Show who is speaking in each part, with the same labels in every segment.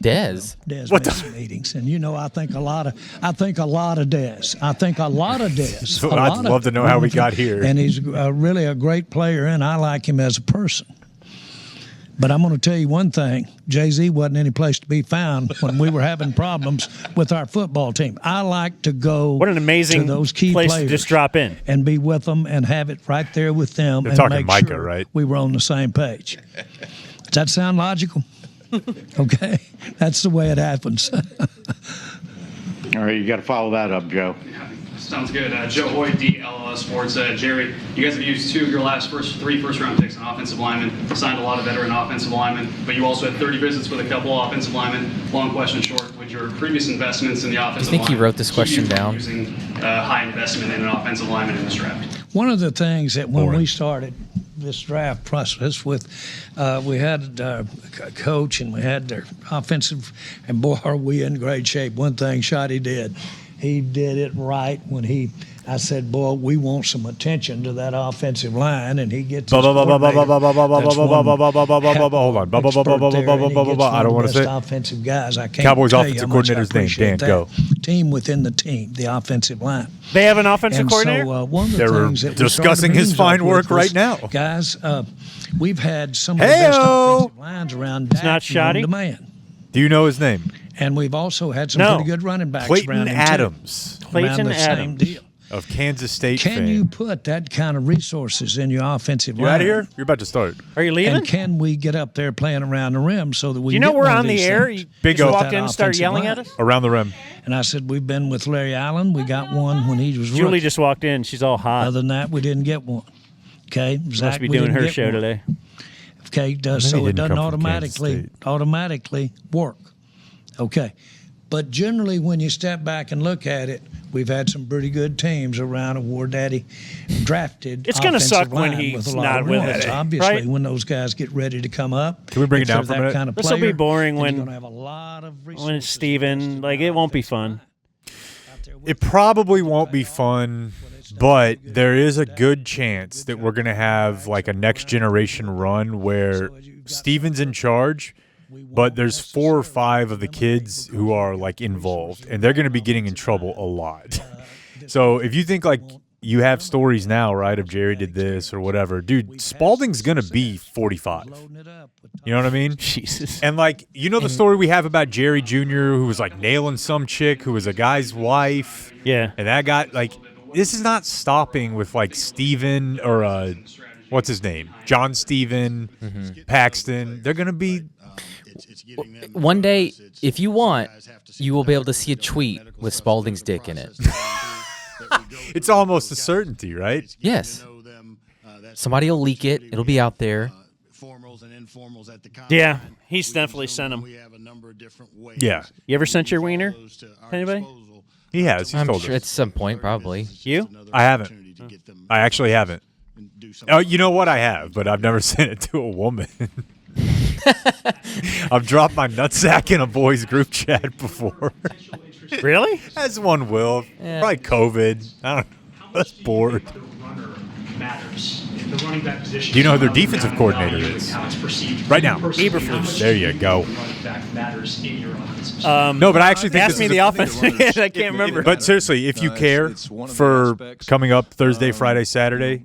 Speaker 1: Dez.
Speaker 2: Dez makes meetings, and I think a lot of Dez. I think a lot of Dez.
Speaker 3: So I'd love to know how we got here.
Speaker 2: And he's really a great player, and I like him as a person. But I'm going to tell you one thing. Jay-Z wasn't any place to be found when we were having problems with our football team. I like to go
Speaker 4: what an amazing
Speaker 2: to those key
Speaker 4: place
Speaker 2: players
Speaker 4: to just drop in
Speaker 2: and be with them and have it right there with them.
Speaker 3: They're
Speaker 2: and
Speaker 3: talking
Speaker 2: make
Speaker 3: Micah,
Speaker 2: sure
Speaker 3: right?
Speaker 2: we were on the same page. Does that sound logical? Okay. That's the way it happens.
Speaker 5: All right, you got to follow that up, Joe.
Speaker 6: Sounds good. Joe Hoy, DLS Sports. Jerry, you guys have used 2 of your last three first-round picks on offensive linemen, signed a lot of veteran offensive linemen, but you also had 30 visits with a couple offensive linemen. Long question short, would your previous investments in the offensive line...
Speaker 1: You think he wrote this question down?
Speaker 6: ...using high investment in an offensive lineman in this draft?
Speaker 2: One of the things that when we started this draft process with, we had a coach and we had their offensive, and boy, are we in great shape. One thing Shotty did. He did it right when I said, boy, we want some attention to that offensive line, and he gets
Speaker 3: Hold on. I don't want to say
Speaker 2: offensive guys. I can't
Speaker 3: Cowboys
Speaker 2: tell
Speaker 3: offensive
Speaker 2: you how much I
Speaker 3: coordinator's name.
Speaker 2: appreciate
Speaker 3: Dan, go.
Speaker 2: Team within the team, the offensive line.
Speaker 4: they have an offensive
Speaker 2: And
Speaker 4: coordinator
Speaker 2: so one of the
Speaker 3: They're
Speaker 2: things that we
Speaker 3: discussing
Speaker 2: started
Speaker 3: his
Speaker 2: meetings
Speaker 3: fine
Speaker 2: up with
Speaker 3: work
Speaker 2: was,
Speaker 3: right now.
Speaker 2: Guys, we've had some of the best offensive lines around
Speaker 4: It's not shoddy?
Speaker 2: demand.
Speaker 3: Do you know his name?
Speaker 2: And we've also had some
Speaker 4: No.
Speaker 2: pretty good running backs
Speaker 3: Clayton
Speaker 2: around him, too.
Speaker 3: Adams
Speaker 4: Clayton
Speaker 2: Around the same
Speaker 4: Adams.
Speaker 2: deal.
Speaker 3: of Kansas State
Speaker 2: Can
Speaker 3: fame.
Speaker 2: you put that kind of resources in your offensive
Speaker 3: You
Speaker 2: line?
Speaker 3: out of here? You're about to start.
Speaker 4: Are you leaving?
Speaker 2: And can we get up there playing around the rim so that we
Speaker 4: Do you
Speaker 2: can
Speaker 4: know
Speaker 2: get
Speaker 4: we're
Speaker 2: one of
Speaker 4: on the
Speaker 2: these
Speaker 4: air?
Speaker 2: things?
Speaker 4: You
Speaker 3: Big
Speaker 4: just
Speaker 3: O.
Speaker 4: walked in and
Speaker 2: That
Speaker 4: started
Speaker 2: offensive
Speaker 4: yelling
Speaker 2: line.
Speaker 4: at us?
Speaker 3: Around the rim.
Speaker 2: And I said, we've been with Larry Allen. We got one when he was
Speaker 4: Julie
Speaker 2: rookie.
Speaker 4: just walked in. She's all hot.
Speaker 2: Other than that, we didn't get one. Okay, Zach,
Speaker 4: Must be
Speaker 2: we
Speaker 4: doing
Speaker 2: didn't
Speaker 4: her
Speaker 2: get
Speaker 4: show
Speaker 2: one.
Speaker 4: today.
Speaker 2: Okay,
Speaker 3: Maybe
Speaker 2: so
Speaker 3: he
Speaker 2: it
Speaker 3: didn't
Speaker 2: doesn't
Speaker 3: come from Kansas
Speaker 2: automatically work. Okay, but generally when you step back and look at it, we've had some pretty good teams around a War Daddy drafted.
Speaker 4: It's gonna suck when
Speaker 2: offensive line
Speaker 4: he's
Speaker 2: with a lot
Speaker 4: not
Speaker 2: of
Speaker 4: with
Speaker 2: runs.
Speaker 4: us,
Speaker 2: Obviously,
Speaker 4: right?
Speaker 2: when those guys get ready to come up,
Speaker 3: Can we bring it
Speaker 2: if
Speaker 3: down
Speaker 2: they're
Speaker 3: for a
Speaker 2: that
Speaker 3: minute?
Speaker 2: kind of
Speaker 4: This will be
Speaker 2: player,
Speaker 4: boring
Speaker 2: then
Speaker 4: when-
Speaker 2: you're gonna have a lot of
Speaker 4: When
Speaker 2: resources
Speaker 4: it's Steven,
Speaker 2: invested
Speaker 4: like
Speaker 2: in
Speaker 4: it won't be
Speaker 2: offensive
Speaker 4: fun.
Speaker 2: line. Out there with
Speaker 3: It probably won't be fun, but there is a good chance that we're going to have like a next generation run where Steven's in charge, but there's 4 or 5 of the kids who are like involved, and they're going to be getting in trouble a lot. So if you think like you have stories now, right, of Jerry did this or whatever, dude, Spalding's going to be 45. You know what I mean?
Speaker 4: Jesus.
Speaker 3: And, like, you know the story we have about Jerry Jr., who was, like, nailing some chick who was a guy's wife?
Speaker 4: Yeah.
Speaker 3: And that guy, like, this is not stopping with, like, Steven or, what's his name? John Steven, Paxton. They're going to be
Speaker 1: One day, if you want, you will be able to see a tweet with Spalding's dick in it.
Speaker 3: it's almost a certainty, right?
Speaker 1: Yes. Somebody will leak it. It'll be out there.
Speaker 4: Yeah, he's definitely sent them.
Speaker 3: Yeah.
Speaker 4: You ever sent your wiener to anybody?
Speaker 3: He has. He's
Speaker 1: I'm
Speaker 3: told
Speaker 1: sure
Speaker 3: us.
Speaker 1: at some point, probably.
Speaker 4: You?
Speaker 3: I haven't. I actually haven't. Oh, you know what? I have, but I've never sent it to a woman. I've dropped my nutsack in a boys group chat before.
Speaker 4: Really?
Speaker 3: As one will. Probably COVID. I don't know. I was bored.
Speaker 6: Matters. The running back position.
Speaker 3: Do you know who their defensive coordinator is? Right now.
Speaker 4: Eberflus.
Speaker 3: There you go.
Speaker 6: Running back matters in your offense.
Speaker 3: No, but I actually think
Speaker 4: Ask
Speaker 3: this
Speaker 4: me
Speaker 3: is
Speaker 4: the
Speaker 3: a-
Speaker 4: offense. I can't remember.
Speaker 3: But seriously, if you care for coming up Thursday, Friday, Saturday,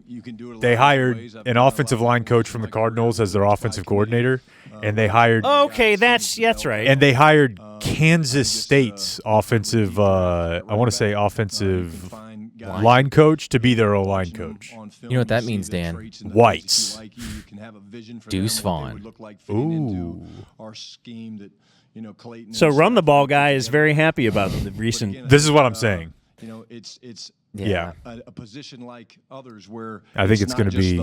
Speaker 3: they hired an offensive line coach from the Cardinals as their offensive coordinator, and they hired
Speaker 4: Okay, that's right.
Speaker 3: and they hired Kansas State's offensive offensive line coach to be their O-line coach.
Speaker 1: You know what that means, Dan?
Speaker 3: Whites.
Speaker 1: Deuce Vaughn.
Speaker 3: Ooh.
Speaker 4: So Run the Ball guy is very happy about the recent.
Speaker 3: This is what I'm saying.
Speaker 7: It's
Speaker 3: Yeah.
Speaker 7: a position like others where
Speaker 3: I think it's going to be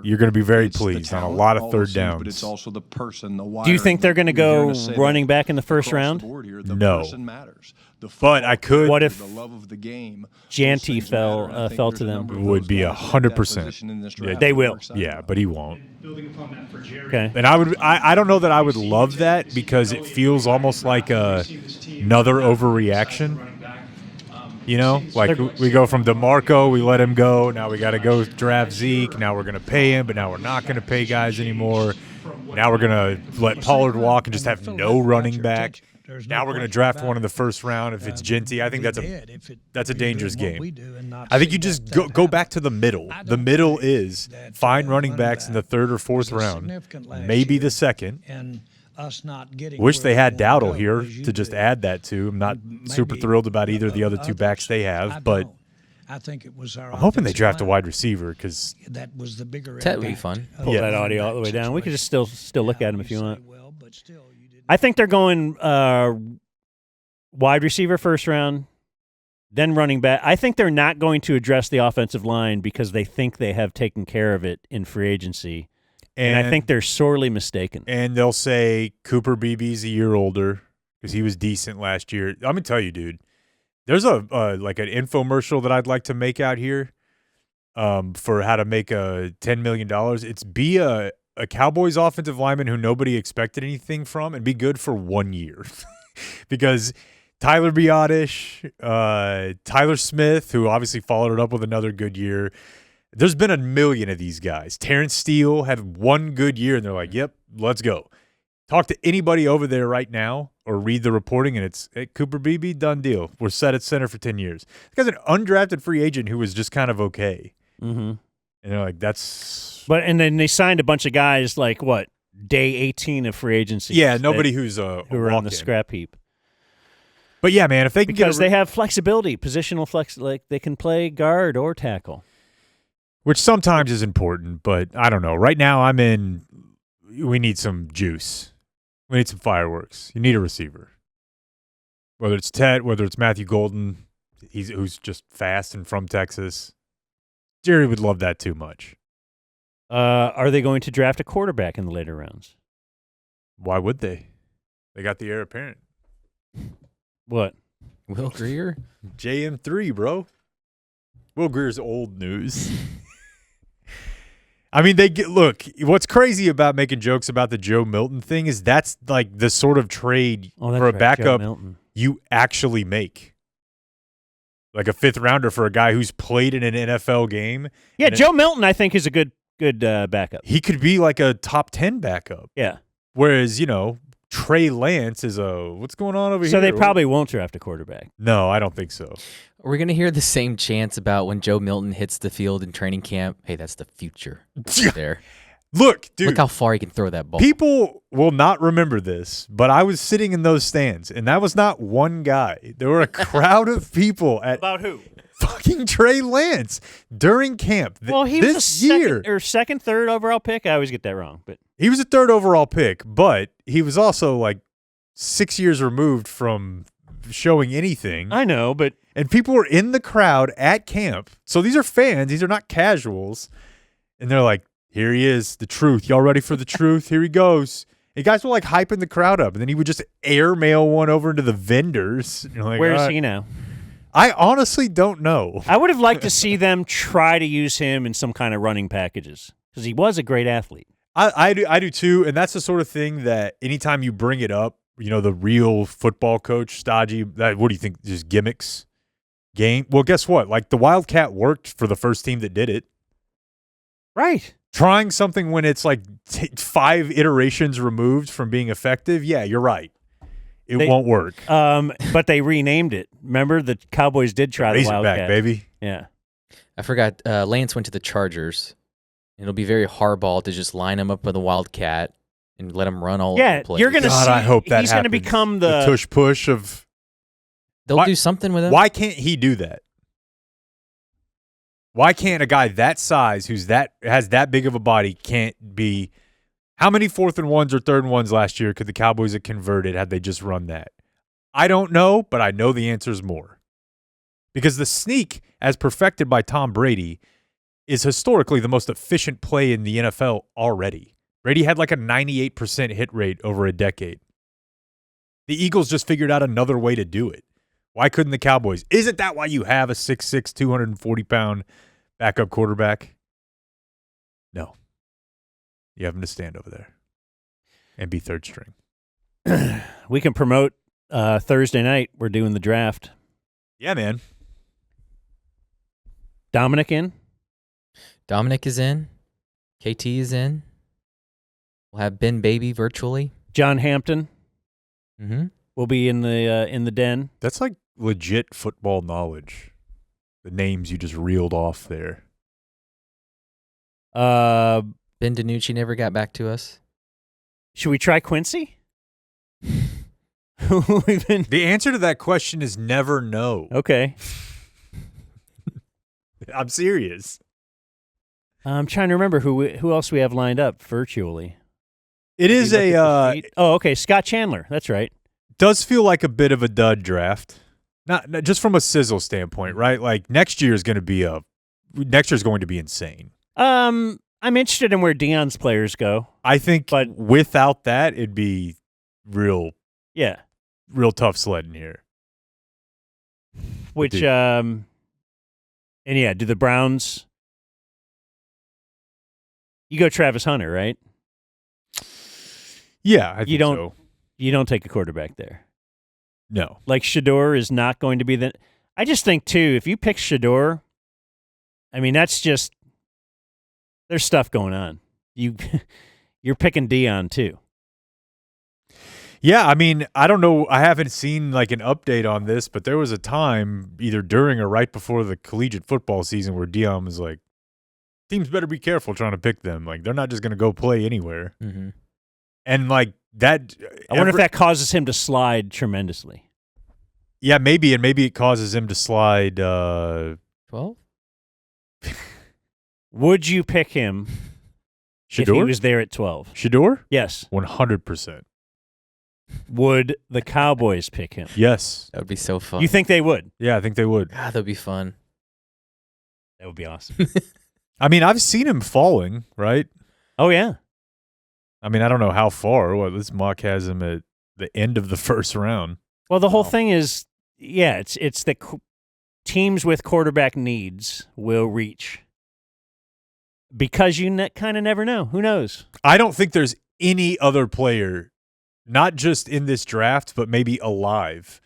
Speaker 3: you're going to be very pleased on a lot of third downs.
Speaker 7: But it's also the person, the
Speaker 4: Do you think they're going to go running back in the first round?
Speaker 3: No.
Speaker 7: Matters.
Speaker 3: But I could.
Speaker 4: What if
Speaker 7: The love of the game.
Speaker 4: Janty fell to them?
Speaker 3: Would be 100%.
Speaker 4: They will.
Speaker 3: Yeah, but he won't.
Speaker 6: Building upon that for Jerry.
Speaker 4: Okay.
Speaker 3: And I don't know that I would love that because it feels almost like another overreaction. You know, like we go from DeMarco, we let him go. Now we got to go draft Zeke. Now we're going to pay him, but now we're not going to pay guys anymore. Now we're going to let Pollard walk and just have no running back. Now we're going to draft one in the first round if it's Genty. I think that's a dangerous game. I think you just go back to the middle. The middle is find running backs in the third or fourth round, maybe the second. Wish they had Dowdle here to just add that to. I'm not super thrilled about either of the other two backs they have, but
Speaker 2: I think it was our
Speaker 3: I'm hoping they
Speaker 2: offensive
Speaker 3: draft a
Speaker 2: line.
Speaker 3: wide receiver because
Speaker 2: That was the bigger
Speaker 1: That would be
Speaker 2: impact.
Speaker 1: fun.
Speaker 4: Pull
Speaker 3: Yeah.
Speaker 4: that audio all the way down. We could just still look at him if you want.
Speaker 2: Well, but still, you didn't.
Speaker 4: I think they're going wide receiver first round, then running back. I think they're not going to address the offensive line because they think they have taken care of it in free agency. And I think they're sorely mistaken.
Speaker 3: And they'll say Cooper Beebe's a year older because he was decent last year. I'm gonna tell you, dude. There's like an infomercial that I'd like to make out here for how to make $10 million. It's be a Cowboys offensive lineman who nobody expected anything from and be good for 1 year. Because Tyler Biotish, Tyler Smith, who obviously followed it up with another good year. There's been a million of these guys. Terrence Steele had one good year, and they're like, yep, let's go. Talk to anybody over there right now or read the reporting, and it's Cooper Beebe, done deal. We're set at center for 10 years. This guy's an undrafted free agent who was just kind of okay.
Speaker 4: Mm-hmm.
Speaker 3: And they're like, that's –
Speaker 4: And then they signed a bunch of guys like, what, day 18 of free agency.
Speaker 3: yeah, nobody who's
Speaker 4: who
Speaker 3: a
Speaker 4: are on the
Speaker 3: walk-in.
Speaker 4: scrap heap.
Speaker 3: But, yeah, man, if they can
Speaker 4: Because
Speaker 3: get
Speaker 4: they have flexibility, positional flex, like they can play guard or tackle.
Speaker 3: which sometimes is important, but I don't know. Right now we need some juice. We need some fireworks. You need a receiver. Whether it's Ted, whether it's Matthew Golden, who's just fast and from Texas. Jerry would love that too much.
Speaker 4: Are they going to draft a quarterback in the later rounds?
Speaker 3: Why would they? They got the heir apparent.
Speaker 4: What?
Speaker 1: Will Greer?
Speaker 3: JM3, bro. Will Greer's old news. I mean, look, what's crazy about making jokes about the Joe Milton thing is that's like the sort of trade
Speaker 4: Oh, that's
Speaker 3: for a
Speaker 4: right, Joe
Speaker 3: backup
Speaker 4: Milton.
Speaker 3: you actually make. Like a fifth rounder for a guy who's played in an NFL game.
Speaker 4: Yeah,
Speaker 3: And
Speaker 4: Joe Milton, I think, is a good backup.
Speaker 3: he could be like a top 10 backup.
Speaker 4: Yeah.
Speaker 3: Whereas, Trey Lance is what's going on over here?
Speaker 4: So they probably won't draft a quarterback.
Speaker 3: No, I don't think so.
Speaker 1: We're going to hear the same chants about when Joe Milton hits the field in training camp. Hey, that's the future right there.
Speaker 3: Look, dude.
Speaker 1: Look how far he can throw that ball.
Speaker 3: People will not remember this, but I was sitting in those stands, and that was not one guy. There were a crowd of people at
Speaker 4: About who?
Speaker 3: fucking Trey Lance during camp.
Speaker 4: Well, he
Speaker 3: this
Speaker 4: was a
Speaker 3: year.
Speaker 4: second, third overall pick. I always get that wrong, but
Speaker 3: He was a third overall pick, but he was also like 6 years removed from showing anything.
Speaker 4: I know, but
Speaker 3: And people were in the crowd at camp. So these are fans. These are not casuals. And they're like, here he is, the truth. Y'all ready for the truth? Here he goes. And guys were like hyping the crowd up. And then he would just airmail one over into the vendors. And you're like,
Speaker 4: where is
Speaker 3: "All right."
Speaker 4: he now?
Speaker 3: I honestly don't know.
Speaker 4: I would have liked to see them try to use him in some kind of running packages because he was a great athlete.
Speaker 3: I do too. And that's the sort of thing that anytime you bring it up, the real football coach, stodgy, what do you think? Just gimmicks? Game? Well, guess what? Like the Wildcat worked for the first team that did it.
Speaker 4: Right.
Speaker 3: Trying something when it's like 5 iterations removed from being effective, yeah, you're right. It won't work.
Speaker 4: But they renamed it. Remember, the Cowboys did try the
Speaker 3: Razorback,
Speaker 4: Wildcat.
Speaker 3: baby.
Speaker 4: Yeah.
Speaker 1: I forgot. Lance went to the Chargers. It'll be very hardball to just line him up with a Wildcat and let him run all over the place.
Speaker 4: You're going to see.
Speaker 3: God, I hope that
Speaker 4: he's going to
Speaker 3: happens.
Speaker 4: become
Speaker 3: the tush push of.
Speaker 1: They'll do something with him.
Speaker 3: Why can't he do that? Why can't a guy that size, has that big of a body, can't be? How many 4th and 1s or 3rd and 1s last year could the Cowboys have converted had they just run that? I don't know, but I know the answer is more. Because the sneak, as perfected by Tom Brady, is historically the most efficient play in the NFL already. Brady had like a 98% hit rate over a decade. The Eagles just figured out another way to do it. Why couldn't the Cowboys? Isn't that why you have a 6'6", 240-pound backup quarterback? No. You have him to stand over there and be third string.
Speaker 4: We can promote Thursday night. We're doing the draft.
Speaker 3: Yeah, man.
Speaker 4: Dominic in?
Speaker 1: Dominic is in. KT is in. We'll have Ben Baby virtually.
Speaker 4: John Hampton
Speaker 1: Mm-hmm.
Speaker 4: will be in the den.
Speaker 3: That's like legit football knowledge. The names you just reeled off there.
Speaker 1: Ben DiNucci never got back to us.
Speaker 4: Should we try Quincy? We've been
Speaker 3: The answer to that question is never no.
Speaker 4: okay.
Speaker 3: I'm serious.
Speaker 4: I'm trying to remember who else we have lined up virtually.
Speaker 3: It is
Speaker 4: Look at the
Speaker 3: a
Speaker 4: sheet. Okay, Scott Chandler. That's right.
Speaker 3: does feel like a bit of a dud draft. Not just from a sizzle standpoint, right? Like next year's going to be insane.
Speaker 4: I'm interested in where Deion's players go.
Speaker 3: I think
Speaker 4: But-
Speaker 3: without that, it'd be real
Speaker 4: Yeah.
Speaker 3: tough sledding here.
Speaker 4: Which
Speaker 3: Dude.
Speaker 4: and yeah, do the Browns? You go Travis Hunter, right?
Speaker 3: Yeah, I think
Speaker 4: You don't-
Speaker 3: so.
Speaker 4: You don't take a quarterback there.
Speaker 3: No.
Speaker 4: Like Shedeur is not going to be the. I just think too, if you pick Shedeur, I mean that's just there's stuff going on. You're picking Deion too.
Speaker 3: Yeah, I mean, I don't know. I haven't seen like an update on this, but there was a time either during or right before the collegiate football season where Deion was like, teams better be careful trying to pick them. Like, they're not just going to go play anywhere.
Speaker 1: Mm-hmm.
Speaker 3: And like that.
Speaker 4: I wonder if that causes him to slide tremendously.
Speaker 3: Yeah, maybe. And maybe it causes him to slide.
Speaker 1: 12?
Speaker 4: Would you pick him if he
Speaker 3: Shedeur?
Speaker 4: was there at 12?
Speaker 3: Shedeur?
Speaker 4: Yes.
Speaker 3: 100%.
Speaker 4: Would the Cowboys pick him?
Speaker 3: Yes.
Speaker 1: That would be so fun.
Speaker 4: You think they would?
Speaker 3: Yeah, I think they would.
Speaker 1: God, that'd be fun.
Speaker 4: That would be awesome.
Speaker 3: I mean, I've seen him falling, right?
Speaker 4: Oh yeah.
Speaker 3: I mean, I don't know how far. Well, this mock has him at the end of the first round.
Speaker 4: Well, the whole
Speaker 3: Wow.
Speaker 4: thing is, yeah, it's the teams with quarterback needs will reach because you kind of never know. Who knows?
Speaker 3: I don't think there's any other player, not just in this draft, but maybe alive,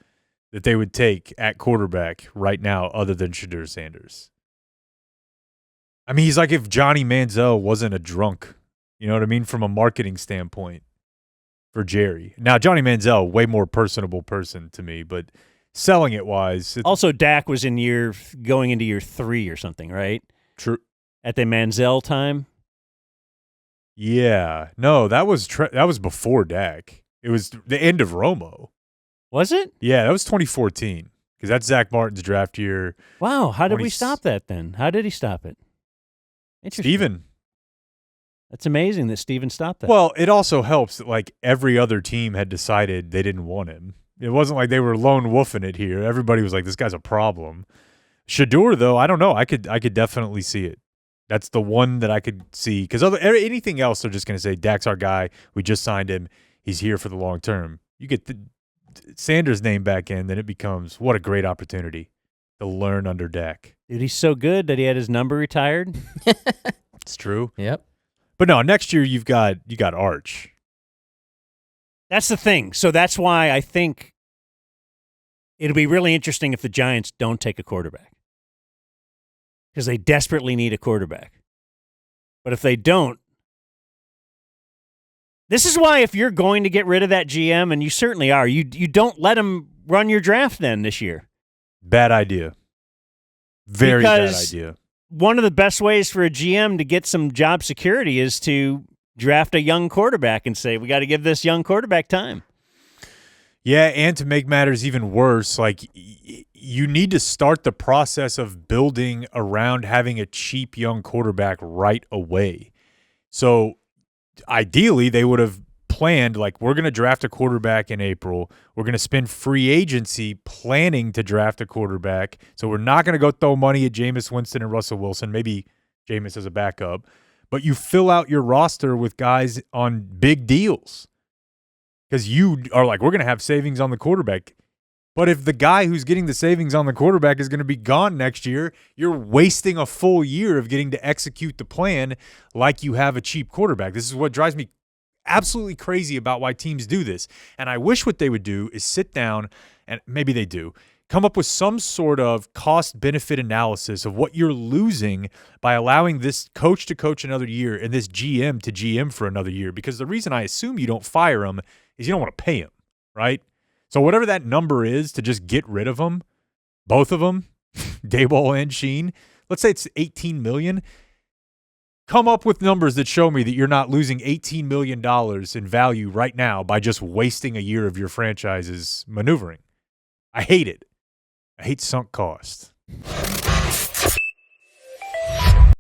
Speaker 3: that they would take at quarterback right now other than Shedeur Sanders. I mean, he's like if Johnny Manziel wasn't a drunk, you know what I mean, from a marketing standpoint for Jerry. Now, Johnny Manziel, way more personable person to me, but selling it wise, it's
Speaker 4: Also, Dak was going into year 3 or something, right?
Speaker 3: true.
Speaker 4: At the Manziel time.
Speaker 3: Yeah. No, that was before Dak. It was the end of Romo.
Speaker 4: Was it?
Speaker 3: Yeah, that was 2014 because that's Zach Martin's draft year.
Speaker 4: Wow. How did we
Speaker 3: 20
Speaker 4: stop that then? How did he stop it? Interesting.
Speaker 3: Steven.
Speaker 4: That's amazing that Steven stopped that.
Speaker 3: Well, it also helps that like every other team had decided they didn't want him. It wasn't like they were lone wolfing it here. Everybody was like, "This guy's a problem." Shedeur, though, I don't know. I could definitely see it. That's the one that I could see because anything else, they're just going to say, "Dak's our guy. We just signed him. He's here for the long term." You get Sanders' name back in, then it becomes what a great opportunity to learn under Dak.
Speaker 4: Dude, he's so good that he had his number retired.
Speaker 3: It's true.
Speaker 1: Yep.
Speaker 3: But no, next year you got Arch.
Speaker 4: That's the thing. So that's why I think it'll be really interesting if the Giants don't take a quarterback because they desperately need a quarterback. But if they don't, this is why if you're going to get rid of that GM, and you certainly are, you don't let him run your draft then this year.
Speaker 3: Bad idea. Very bad
Speaker 4: Because-
Speaker 3: idea.
Speaker 4: One of the best ways for a GM to get some job security is to draft a young quarterback and say, we got to give this young quarterback time.
Speaker 3: Yeah, and to make matters even worse, like you need to start the process of building around having a cheap young quarterback right away. So ideally, they would have planned like we're going to draft a quarterback in April. We're going to spend free agency planning to draft a quarterback. So we're not going to go throw money at Jameis Winston and Russell Wilson. Maybe Jameis as a backup. But you fill out your roster with guys on big deals. Because you are like, we're going to have savings on the quarterback. But if the guy who's getting the savings on the quarterback is going to be gone next year, you're wasting a full year of getting to execute the plan like you have a cheap quarterback. This is what drives me absolutely crazy about why teams do this. And I wish what they would do is sit down, and maybe they do, Come up with some sort of cost-benefit analysis of what you're losing by allowing this coach to coach another year and this GM to GM for another year. Because the reason I assume you don't fire him is you don't want to pay him, right? So whatever that number is to just get rid of them, both of them, Daboll and Sheen, let's say it's $18 million. Come up with numbers that show me that you're not losing $18 million in value right now by just wasting a year of your franchise's maneuvering. I hate it. I hate sunk cost.